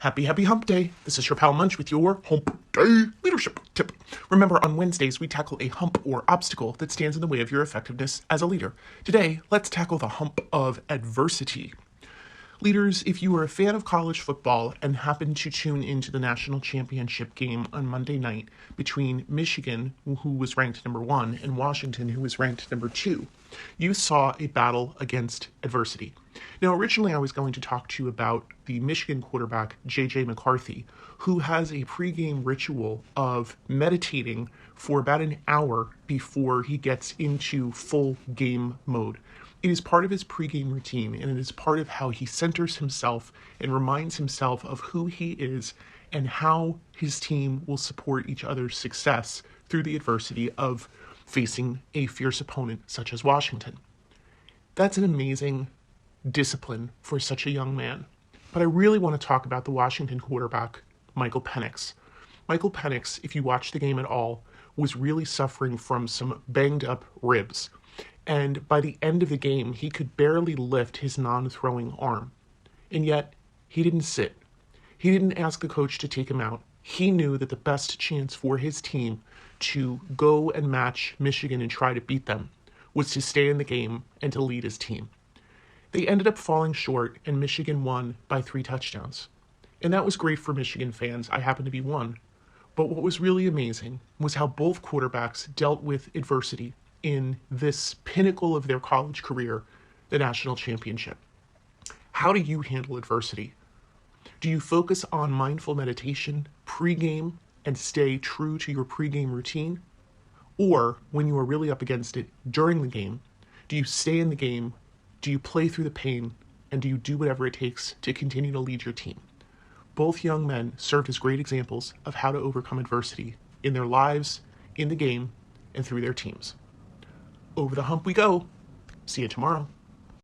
Happy Hump Day. This is your pal Munch with your Hump Day leadership tip. Remember, on Wednesdays, we tackle a hump or obstacle that stands in the way of your effectiveness as a leader. Today, let's tackle the hump of adversity. Leaders, if you are a fan of college football and happen to tune into the national championship game on Monday night between Michigan, who was ranked number 1, and Washington, who was ranked number 2, you saw a battle against adversity. Now, originally I was going to talk to you about the Michigan quarterback, J.J. McCarthy, who has a pregame ritual of meditating for about an hour before he gets into full game mode. It is part of his pregame routine, and it is part of how he centers himself and reminds himself of who he is and how his team will support each other's success through the adversity of facing a fierce opponent such as Washington. That's an amazing discipline for such a young man. But I really want to talk about the Washington quarterback, Michael Penix. Michael Penix, if you watch the game at all, was really suffering from some banged up ribs. And by the end of the game, he could barely lift his non-throwing arm. And yet, he didn't sit. He didn't ask the coach to take him out. He knew that the best chance for his team to go and match Michigan and try to beat them was to stay in the game and to lead his team. They ended up falling short, and Michigan won by 3 touchdowns. And that was great for Michigan fans. I happen to be one. But what was really amazing was how both quarterbacks dealt with adversity in this pinnacle of their college career, the national championship. How do you handle adversity? Do you focus on mindful meditation pre-game and stay true to your pre-game routine? Or when you are really up against it during the game, do you stay in the game, do you play through the pain, and do you do whatever it takes to continue to lead your team? Both young men served as great examples of how to overcome adversity in their lives, in the game, and through their teams. Over the hump we go. See you tomorrow.